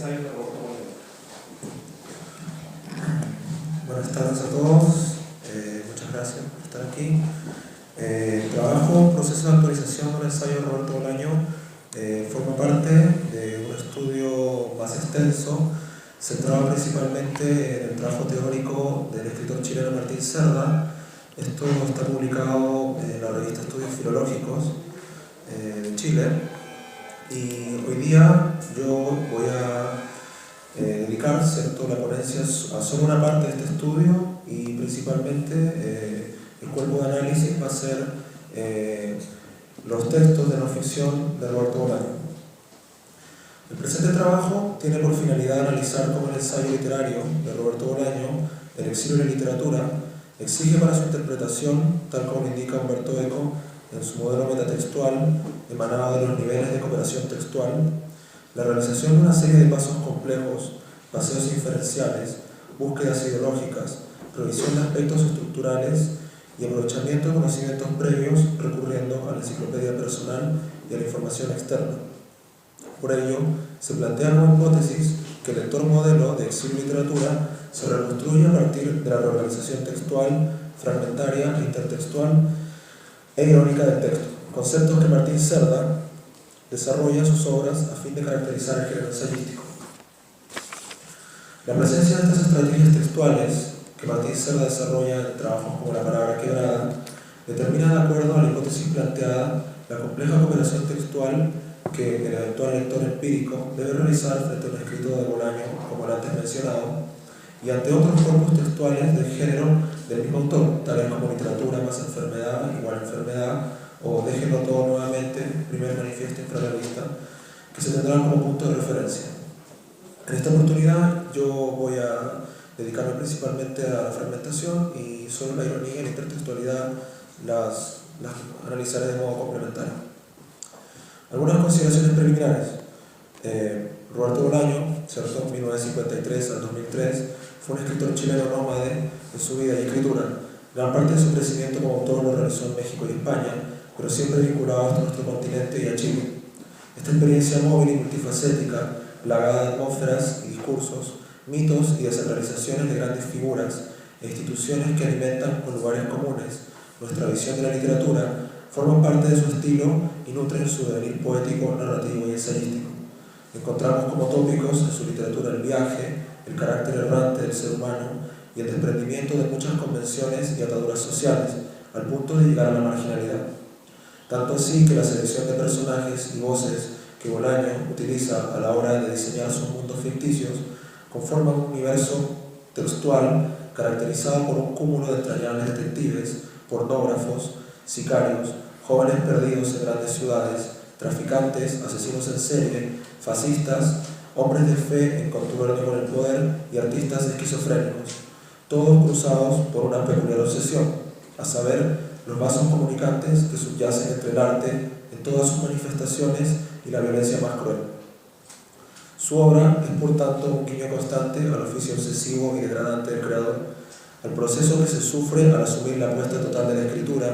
ensayos de Roberto Bolaño. Buenas tardes a todos, muchas gracias por estar aquí. Trabajo proceso de actualización del ensayo de Roberto Bolaño, forma parte de un estudio más extenso, centrado principalmente en el trabajo teórico del escritor chileno Martín Cerda. Esto está publicado en la revista Estudios Filológicos de Chile, y hoy día yo voy a dedicar la ponencia a solo una parte de este estudio, y principalmente el cuerpo de análisis va a ser los textos de no ficción de Roberto Bolaño. El presente trabajo tiene por finalidad analizar cómo el ensayo literario de Roberto Bolaño, El exilio de la literatura, exige para su interpretación, tal como indica Humberto Eco en su modelo metatextual emanado de los niveles de cooperación textual, la realización de una serie de pasos complejos, paseos inferenciales, búsquedas ideológicas, revisión de aspectos estructurales y aprovechamiento de conocimientos previos recurriendo a la enciclopedia personal y a la información externa. Por ello, se plantea como hipótesis que el lector modelo de exilio y literatura se reconstruye a partir de la reorganización textual, fragmentaria, intertextual e irónica del texto, conceptos que Martín Cerda desarrolla en sus obras a fin de caracterizar el género ensayístico. La presencia de estas estrategias textuales que Martín Cerda desarrolla en trabajos como La palabra quebrada determina, de acuerdo a la hipótesis planteada, la compleja cooperación textual que el eventual lector empírico debe realizar frente a un escrito de Bolaño como el antes mencionado, y ante otros corpus textuales del género del mismo autor, tales como literatura más enfermedad igual enfermedad, o Déjenlo todo nuevamente, primer manifiesto infrarrealista, que se tendrán como punto de referencia. En esta oportunidad yo voy a dedicarme principalmente a la fragmentación, y solo la ironía y la intertextualidad las analizaré de modo complementario. Algunas consideraciones preliminares. Roberto Bolaño, ¿cierto? 1953 al 2003, fue un escritor chileno nómade en su vida y escritura. Gran parte de su crecimiento como autor lo realizó en México y España, pero siempre vinculado a nuestro continente y a Chile. Esta experiencia móvil y multifacética, plagada de atmósferas y discursos, mitos y descentralizaciones de grandes figuras e instituciones que alimentan con lugares comunes nuestra visión de la literatura, forman parte de su estilo y nutren su devenir poético, narrativo y ensayístico. Encontramos como tópicos en su literatura el viaje, el carácter errante del ser humano y el desprendimiento de muchas convenciones y ataduras sociales, al punto de llegar a la marginalidad. Tanto así que la selección de personajes y voces que Bolaño utiliza a la hora de diseñar sus mundos ficticios conforman un universo textual caracterizado por un cúmulo de entrañables detectives, pornógrafos, sicarios, jóvenes perdidos en grandes ciudades, traficantes, asesinos en serie, fascistas, hombres de fe en contubernio con el poder y artistas esquizofrénicos, todos cruzados por una peculiar obsesión, a saber, los vasos comunicantes que subyacen entre el arte en todas sus manifestaciones y la violencia más cruel. Su obra es, por tanto, un guiño constante al oficio obsesivo y degradante del creador, al proceso que se sufre al asumir la apuesta total de la escritura,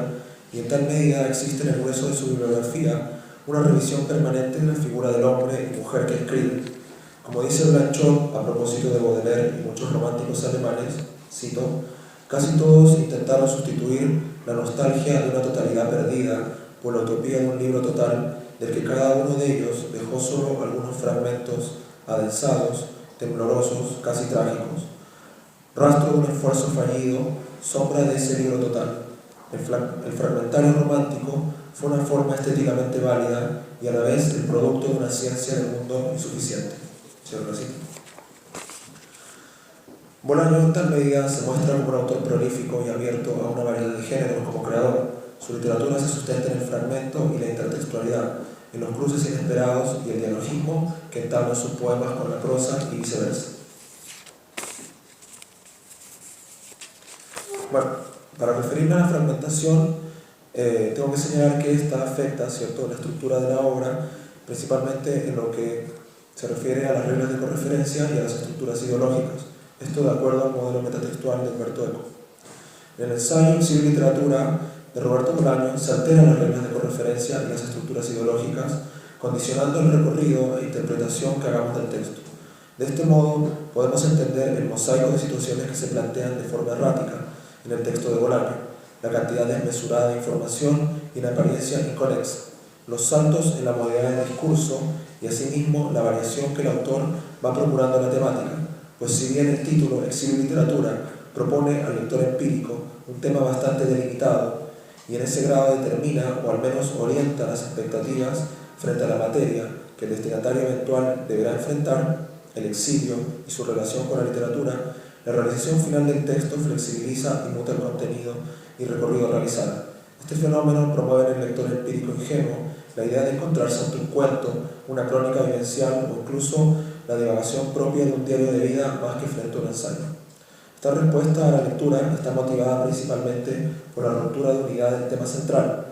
y en tal medida existe en el hueso de su bibliografía una revisión permanente de la figura del hombre y mujer que escribe. Como dice Blanchot a propósito de Baudelaire y muchos románticos alemanes, cito, casi todos intentaron sustituir la nostalgia de una totalidad perdida por la utopía de un libro total del que cada uno de ellos dejó solo algunos fragmentos adensados, temblorosos, casi trágicos. Rastro de un esfuerzo fallido, sombra de ese libro total. El fragmentario romántico fue una forma estéticamente válida y a la vez el producto de una ciencia del mundo insuficiente. Cierro la cita. Bolaño en tal medida se muestra como un autor prolífico y abierto a una variedad de géneros como creador. Su literatura se sustenta en el fragmento y la intertextualidad, en los cruces inesperados y el dialogismo que entablan sus poemas con la prosa y viceversa. Bueno, para referirme a la fragmentación, tengo que señalar que esta afecta, ¿cierto?, la estructura de la obra, principalmente en lo que se refiere a las reglas de correferencia y a las estructuras ideológicas. Esto de acuerdo al modelo metatextual de Humberto Eco. En el ensayo Exilio y literatura de Roberto Bolaño se alteran las reglas de correferencia y las estructuras ideológicas, condicionando el recorrido e interpretación que hagamos del texto. De este modo, podemos entender el mosaico de situaciones que se plantean de forma errática en el texto de Bolaño, la cantidad desmesurada de información y en apariencia inconexa, los saltos en la modalidad del discurso y asimismo la variación que el autor va procurando en la temática, pues si bien el título Exilio y literatura propone al lector empírico un tema bastante delimitado y en ese grado determina o al menos orienta las expectativas frente a la materia que el destinatario eventual deberá enfrentar, el exilio y su relación con la literatura, la realización final del texto flexibiliza y muta el contenido y recorrido a realizar. Este fenómeno promueve en el lector empírico ingenuo la idea de encontrarse ante un cuento, una crónica vivencial o incluso la divagación propia de un diario de vida más que frente a un ensayo. Esta respuesta a la lectura está motivada principalmente por la ruptura de unidad del tema central,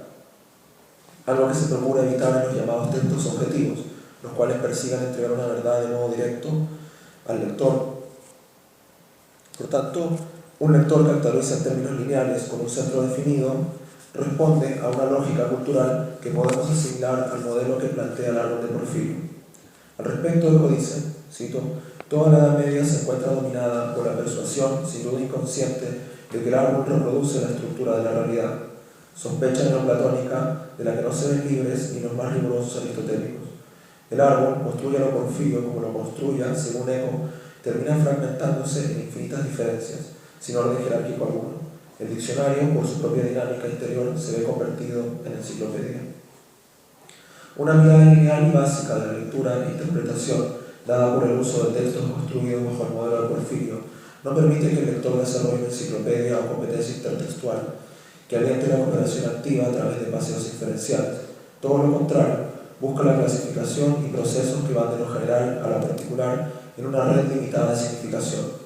algo que se procura evitar en los llamados textos objetivos, los cuales persigan entregar una verdad de modo directo al lector. Por tanto, un lector que actualiza en términos lineales con un centro definido responde a una lógica cultural que podemos asimilar al modelo que plantea el árbol de Porfirio. Al respecto, Eco dice, cito, toda la Edad Media se encuentra dominada por la persuasión, sin duda inconsciente, de que el árbol reproduce la estructura de la realidad, sospecha neoplatónica de la que no se ven libres ni los más rigurosos aristotélicos. El árbol, construyalo Porfirio como lo construya, según Eco, termina fragmentándose en infinitas diferencias, sin orden jerárquico alguno. El diccionario, por su propia dinámica interior, se ve convertido en enciclopedia. Una mirada lineal y básica de la lectura e interpretación, dada por el uso de textos construidos bajo el modelo de Porfirio, no permite que el lector desarrolle una enciclopedia o competencia intertextual que aliente la cooperación activa a través de paseos inferenciales. Todo lo contrario, busca la clasificación y procesos que van de lo general a lo particular en una red limitada de significación.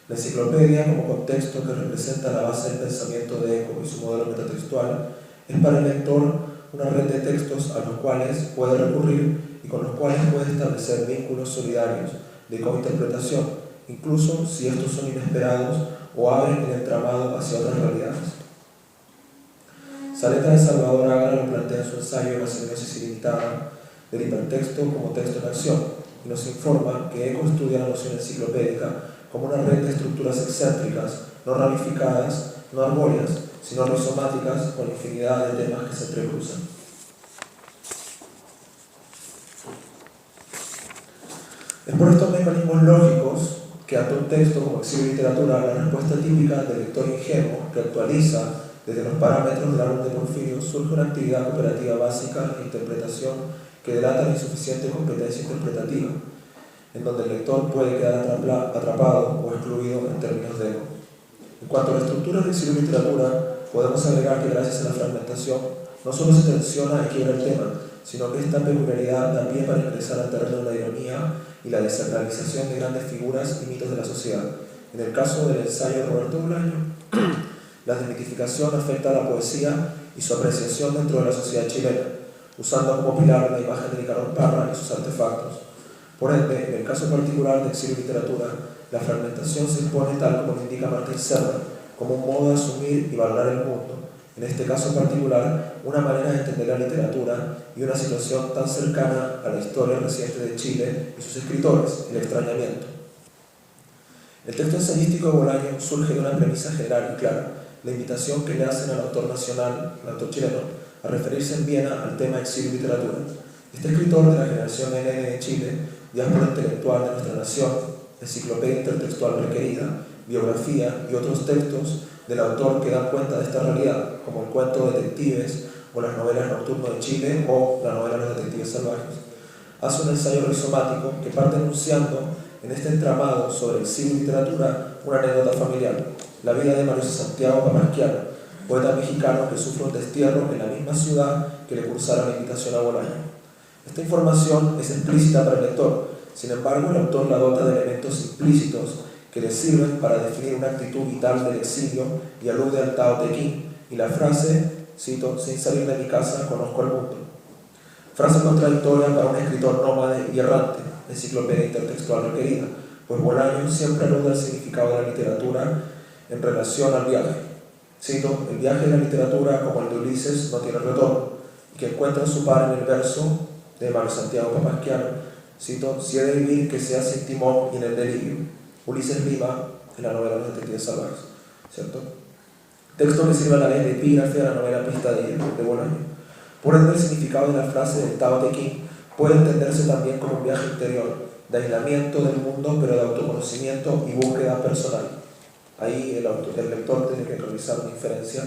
La enciclopedia, como contexto que representa la base del pensamiento de Eco y su modelo metatextual, es para el lector una red de textos a los cuales puede recurrir y con los cuales puede establecer vínculos solidarios de cointerpretación, incluso si estos son inesperados o abren el entramado hacia otras realidades. Saleta de Salvador Ágara lo plantea en su ensayo La semiosis ilimitada del hipertexto como texto en acción y nos informa que Eco estudia la noción enciclopédica como una red de estructuras excéntricas, no ramificadas, no arbóreas, sino rizomáticas con infinidad de temas que se entrecruzan. Es por estos mecanismos lógicos que ante un texto como Exilio y literatura, la respuesta típica del lector ingenuo que actualiza desde los parámetros del árbol de Porfirio surge una actividad cooperativa básica de interpretación que delata la insuficiente competencia interpretativa, en donde el lector puede quedar atrapado o excluido en términos de Eco. En cuanto a la estructura de Exilio y literatura, podemos agregar que gracias a la fragmentación no solo se tensiona y quiebra el tema, sino que esta peculiaridad da pie para ingresar al terreno de la ironía y la desacralización de grandes figuras y mitos de la sociedad. En el caso del ensayo de Roberto Bolaño, la desmitificación afecta a la poesía y su apreciación dentro de la sociedad chilena, usando como pilar la imagen de Nicanor Parra y sus artefactos. Por ende, en el caso particular de Exilio y literatura, la fragmentación se impone tal como lo indica Martín Serra, como un modo de asumir y valorar el mundo, en este caso particular, una manera de entender la literatura y una situación tan cercana a la historia reciente de Chile y sus escritores, el extrañamiento. El texto ensayístico de Bolaño surge de una premisa general y clara, la invitación que le hacen al autor nacional, al autor chileno, a referirse en Viena al tema Exilio y literatura. Este escritor de la generación N de Chile, diáspora intelectual de nuestra nación, enciclopedia intertextual requerida, biografía y otros textos del autor que dan cuenta de esta realidad, como el cuento Detectives o las novelas Nocturno de Chile o la novela Los Detectives Salvajes. Hace un ensayo rizomático que parte enunciando en este entramado sobre el exilio y literatura una anécdota familiar, la vida de Mario Santiago Pamasquiano, poeta mexicano que sufre un destierro en la misma ciudad que le cursara la invitación a Bolaño. Esta información es explícita para el lector, sin embargo el autor la dota de elementos implícitos que le sirven para definir una actitud vital del exilio y alude al Tao Te Ching y la frase, cito, sin salir de mi casa conozco el mundo. Frase contradictoria para un escritor nómade y errante, enciclopedia intertextual requerida, pues Bolaño siempre alude al significado de la literatura en relación al viaje. Cito, el viaje de la literatura, como el de Ulises, no tiene retorno, y que encuentra su par en el verso de Mario Santiago Pamasquiano, Cito: si he de vivir, que sea sin timón y en el delirio. Ulises Lima, en la novela Los Detectives Salvajes, ¿cierto? Texto que sirve a la vez de epígrafe a la novela Pesadilla de Bolaño. Por ende, el significado de la frase del Tao Te Ching puede entenderse también como un viaje interior, de aislamiento del mundo, pero de autoconocimiento y búsqueda personal. Ahí el lector tiene que realizar una inferencia.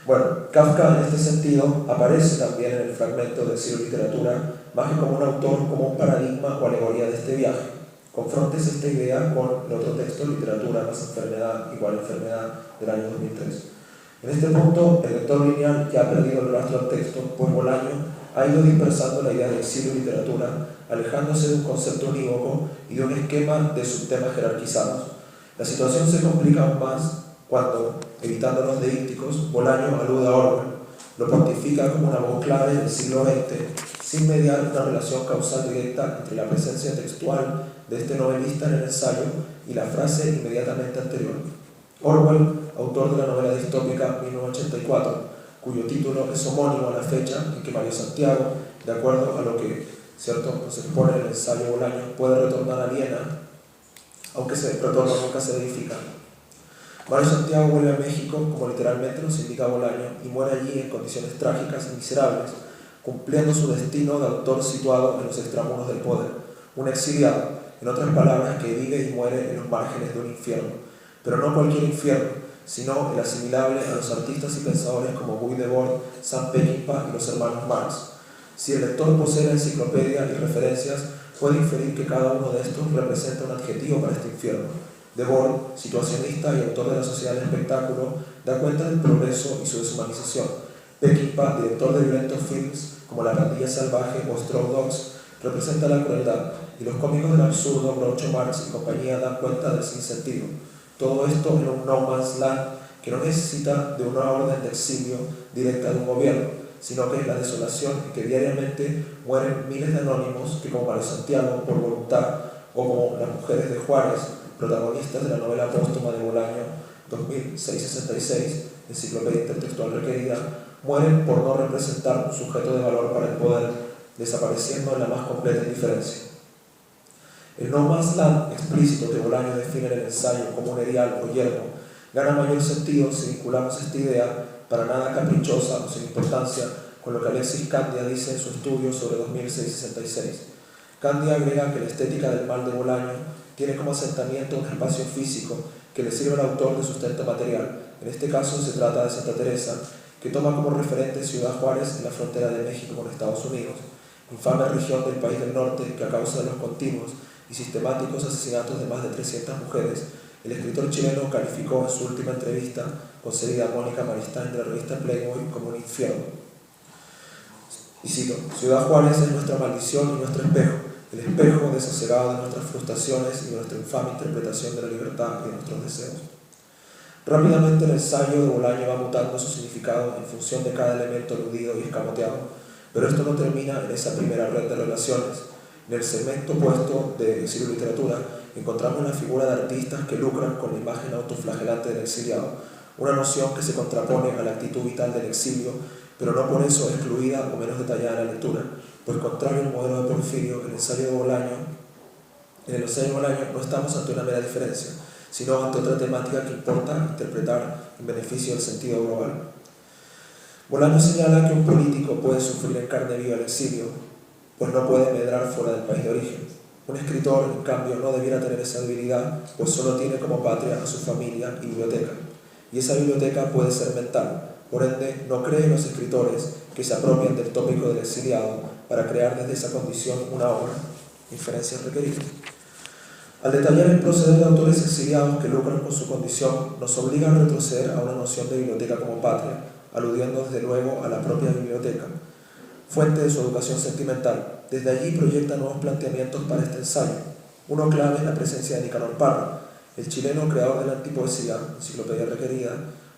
Bueno, Kafka en este sentido aparece también en el fragmento de Exilio y Literatura, más que como un autor, como un paradigma o alegoría de este viaje. Confrontes esta idea con el otro texto, Literatura más enfermedad igual enfermedad, del año 2003. En este punto, el lector lineal ya ha perdido el rastro al texto, pues Bolaño ha ido dispersando la idea de exilio y literatura, alejándose de un concepto unívoco y de un esquema de subtemas jerarquizados. La situación se complica aún más cuando, evitando los deícticos, Bolaño alude a Orwell, lo pontifica como una voz clave del siglo XX, sin mediar una relación causal directa entre la presencia textual de este novelista en el ensayo y la frase inmediatamente anterior. Orwell, autor de la novela distópica 1984, cuyo título es homónimo a la fecha en que Mario Santiago, de acuerdo a lo que nos expone en el ensayo Bolaño, puede retornar a Viena, aunque ese retorno nunca se verifica. Mario Santiago vuelve a México, como literalmente nos indica Bolaño, y muere allí en condiciones trágicas y miserables, cumpliendo su destino de autor situado en los extramuros del poder, un exiliado, en otras palabras, que vive y muere en los márgenes de un infierno, pero no cualquier infierno, sino el asimilable a los artistas y pensadores como Guy Debord, Sam Peckinpah y los hermanos Marx. Si el lector posee la enciclopedia y referencias, puede inferir que cada uno de estos representa un adjetivo para este infierno. Debord, situacionista y autor de la Sociedad del Espectáculo, da cuenta del progreso y su deshumanización. Peckinpah, director de violentos films como La Pandilla Salvaje o Straw Dogs, representa la crueldad, y los cómicos del absurdo, Groucho Marx y compañía, dan cuenta del sinsentido. Todo esto en un no man's land que no necesita de una orden de exilio directa de un gobierno, sino que es la desolación en que diariamente mueren miles de anónimos que, como Mario Santiago, por voluntad, o como las mujeres de Juárez, protagonistas de la novela póstuma de Bolaño 2666, Enciclopedia Intertextual Requerida, mueren por no representar un sujeto de valor para el poder, desapareciendo en la más completa indiferencia. El no man's land explícito que Bolaño define en el ensayo como un erial o yermo gana mayor sentido si vinculamos esta idea, para nada caprichosa o sin importancia, con lo que Alexis Candia dice en su estudio sobre 2666. Candia agrega que la estética del mal de Bolaño tiene como asentamiento un espacio físico que le sirve al autor de sustento material. En este caso se trata de Santa Teresa, que toma como referente Ciudad Juárez en la frontera de México con Estados Unidos, infame región del país del norte que, a causa de los continuos y sistemáticos asesinatos de más de 300 mujeres, el escritor chileno calificó en su última entrevista concedida a Mónica Maristán de la revista Playboy como un infierno. Y cito: Ciudad Juárez es nuestra maldición y nuestro espejo, el espejo desasegado de nuestras frustraciones y de nuestra infame interpretación de la libertad y de nuestros deseos. Rápidamente el ensayo de Bolaño va mutando su significado en función de cada elemento eludido y escamoteado, pero esto no termina en esa primera red de relaciones. En el segmento opuesto de Exilio y Literatura encontramos la figura de artistas que lucran con la imagen autoflagelante del exiliado, una noción que se contrapone a la actitud vital del exilio, pero no por eso excluida o menos detallada en la lectura, pues contrario al modelo de Porfirio, en el ensayo de Bolaño no estamos ante una mera diferencia, sino ante otra temática que importa interpretar en beneficio del sentido global. Bolaño señala que un político puede sufrir en carne viva el exilio, pues no puede medrar fuera del país de origen. Un escritor, en cambio, no debiera tener esa debilidad, pues solo tiene como patria a su familia y biblioteca. Y esa biblioteca puede ser mental. Por ende, no creen los escritores que se apropian del tópico del exiliado para crear desde esa condición una obra. Inferencias requeridas. Al detallar el proceder de autores exiliados que lucran con su condición, nos obliga a retroceder a una noción de biblioteca como patria, aludiendo desde luego a la propia biblioteca, fuente de su educación sentimental. Desde allí proyecta nuevos planteamientos para este ensayo. Uno clave es la presencia de Nicanor Parra, el chileno creador de la antipoesía, Enciclopedia Requerida,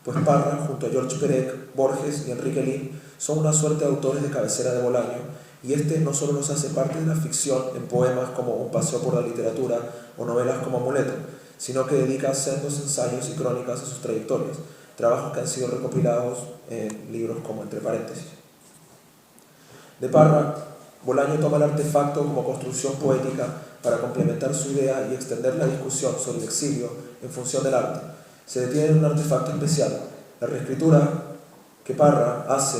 pues Parra, junto a George Perec, Borges y Enrique Lin, son una suerte de autores de cabecera de Bolaño, y este no solo nos hace parte de la ficción en poemas como Un paseo por la literatura o novelas como Amuleto, sino que dedica sendos ensayos y crónicas a sus trayectorias, trabajos que han sido recopilados en libros como Entre paréntesis. De Parra Bolaño toma el artefacto como construcción poética para complementar su idea y extender la discusión sobre el exilio en función del arte. Se detiene en un artefacto especial, la reescritura que Parra hace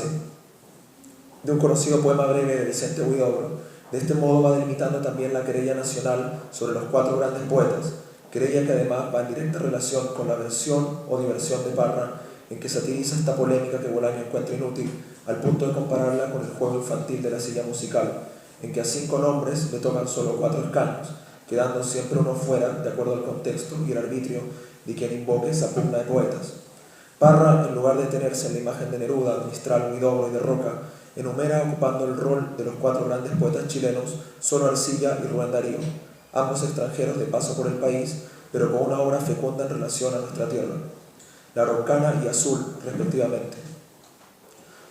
de un conocido poema breve de Vicente Huidobro. De este modo va delimitando también la querella nacional sobre los 4 grandes poetas, querella que además va en directa relación con la versión o diversión de Parra, en que satiriza esta polémica que Bolaño encuentra inútil, al punto de compararla con el juego infantil de la silla musical, en que a 5 nombres le tocan solo 4 escaños, quedando siempre uno fuera, de acuerdo al contexto y el arbitrio de quien invoque esa pugna de poetas. Parra, en lugar de detenerse en la imagen de Neruda, Mistral, Huidobro y de Roca, enumera ocupando el rol de los 4 grandes poetas chilenos solo Arcilla y Rubén Darío, ambos extranjeros de paso por el país, pero con una obra fecunda en relación a nuestra tierra, La Roncana y Azul, respectivamente.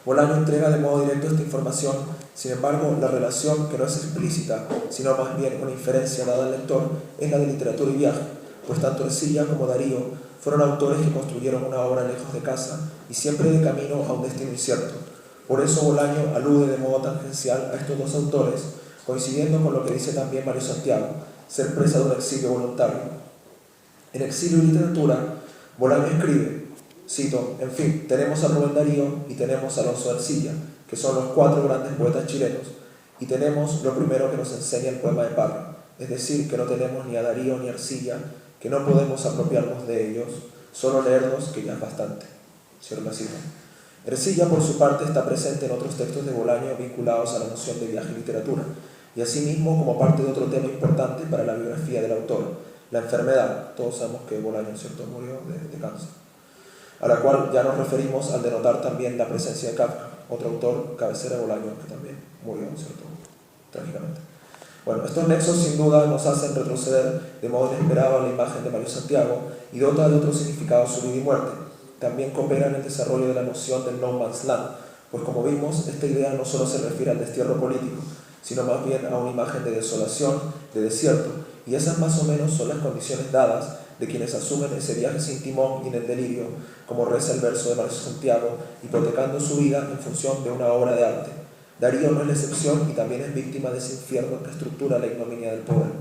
Bolaño entrega de modo directo esta información, sin embargo, la relación, que no es explícita, sino más bien una inferencia dada al lector, es la de literatura y viaje, pues tanto Ercilla como Darío fueron autores que construyeron una obra lejos de casa y siempre de camino a un destino incierto. Por eso Bolaño alude de modo tangencial a estos 2 autores, coincidiendo con lo que dice también Mario Santiago, ser presa de un exilio voluntario. En Exilio y Literatura, Bolaño escribe, cito, en fin, tenemos a Rubén Darío y tenemos a Alonso de Ercilla, que son los 4 grandes poetas chilenos, y tenemos lo primero que nos enseña el poema de Parra, es decir, que no tenemos ni a Darío ni a Ercilla, que no podemos apropiarnos de ellos, solo leerlos, que ya es bastante. Cierro la cita. Ercilla, por su parte, está presente en otros textos de Bolaño vinculados a la noción de viaje y literatura, y asimismo como parte de otro tema importante para la biografía del autor, la enfermedad. Todos sabemos que Bolaño, ¿cierto?, murió de cáncer, a la cual ya nos referimos al denotar también la presencia de Kafka, otro autor cabecera de Bolaño que también murió, ¿cierto?, trágicamente. Bueno, estos nexos sin duda nos hacen retroceder de modo inesperado a la imagen de Mario Santiago y dota de otro significado su vida y muerte. También coopera en el desarrollo de la noción del no man's land, pues como vimos, esta idea no solo se refiere al destierro político, sino más bien a una imagen de desolación, de desierto, y esas más o menos son las condiciones dadas de quienes asumen ese viaje sin timón y en el delirio, como reza el verso de Mario Santiago, hipotecando su vida en función de una obra de arte. Darío no es la excepción y también es víctima de ese infierno que estructura la ignominia del poder.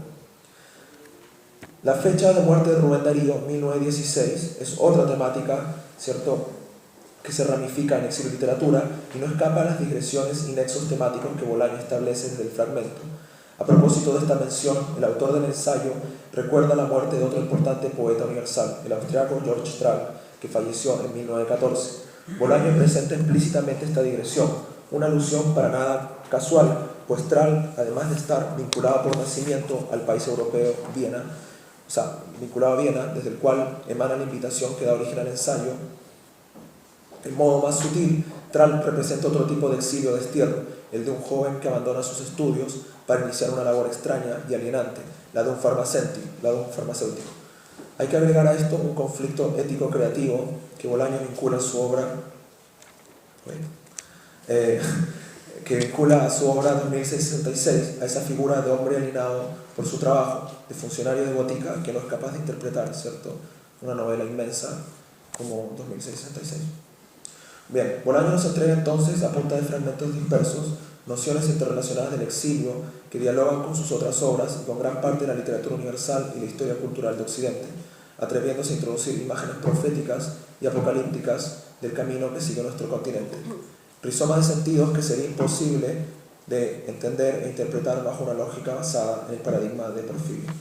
La fecha de muerte de Rubén Darío, 1916, es otra temática, ¿cierto?, que se ramifica en Exilio y Literatura y no escapa a las digresiones y nexos temáticos que Bolaño establece desde el fragmento. A propósito de esta mención, el autor del ensayo recuerda la muerte de otro importante poeta universal, el austriaco Georg Strahl, que falleció en 1914. Bolaño presenta explícitamente esta digresión, una alusión para nada casual, pues Strahl, además de estar vinculado por nacimiento al país europeo Viena, vinculado a Viena, desde el cual emana la invitación que da origen al ensayo, en modo más sutil, Strahl representa otro tipo de exilio o destierro, el de un joven que abandona sus estudios para iniciar una labor extraña y alienante, la de un farmacéutico. Hay que agregar a esto un conflicto ético-creativo que Bolaño vincula a su obra, que vincula a su obra 2666, a esa figura de hombre alienado por su trabajo, de funcionario de botica que no es capaz de interpretar, ¿cierto?, una novela inmensa como 2666. Bien, Bolaño nos entrega entonces, a punta de fragmentos dispersos, nociones interrelacionadas del exilio que dialogan con sus otras obras y con gran parte de la literatura universal y la historia cultural de Occidente, atreviéndose a introducir imágenes proféticas y apocalípticas del camino que sigue nuestro continente. Rizoma de sentidos que sería imposible de entender e interpretar bajo una lógica basada en el paradigma de Porfirio.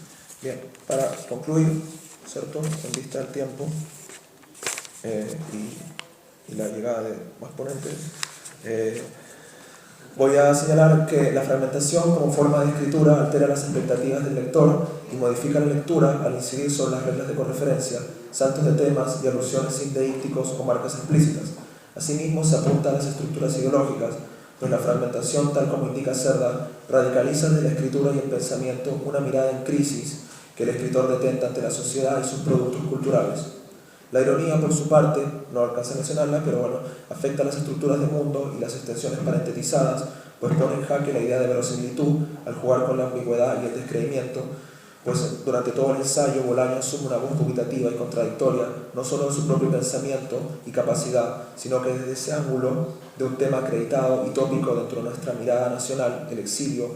Bien, para concluir, ¿cierto?, en vista del tiempo y la llegada de más ponentes, voy a señalar que la fragmentación como forma de escritura altera las expectativas del lector y modifica la lectura al incidir sobre las reglas de correferencia, saltos de temas y alusiones sindeícticos o marcas explícitas. Asimismo, se apunta a las estructuras ideológicas, pues la fragmentación, tal como indica Cerda, radicaliza desde la escritura y el pensamiento una mirada en crisis que el escritor detenta ante la sociedad y sus productos culturales. La ironía, por su parte, no alcanza a mencionarla, pero bueno, afecta a las estructuras del mundo y las extensiones parentetizadas, pues pone en jaque la idea de verosimilitud al jugar con la ambigüedad y el descreimiento, pues durante todo el ensayo Bolaño asume una voz dubitativa y contradictoria, no solo de su propio pensamiento y capacidad, sino que desde ese ángulo de un tema acreditado y tópico dentro de nuestra mirada nacional, el exilio,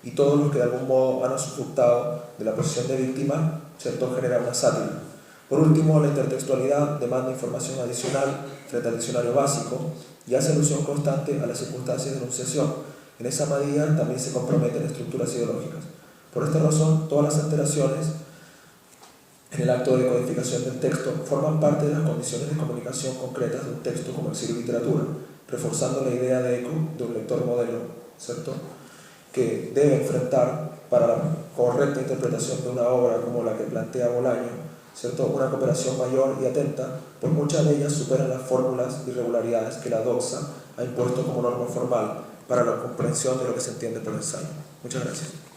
y todos los que de algún modo han usufructado de la posición de víctima, ¿cierto?, genera una sátira. Por último, la intertextualidad demanda información adicional frente al diccionario básico y hace alusión constante a las circunstancias de enunciación. En esa medida también se comprometen estructuras ideológicas. Por esta razón, todas las alteraciones en el acto de codificación del texto forman parte de las condiciones de comunicación concretas de un texto comercial y literatura, reforzando la idea de eco de un lector modelo, ¿cierto?, que debe enfrentar para la correcta interpretación de una obra como la que plantea Bolaño, ¿cierto?, una cooperación mayor y atenta, pues muchas de ellas superan las fórmulas y regularidades que la doxa ha impuesto como norma formal para la comprensión de lo que se entiende por ensayo. Muchas gracias.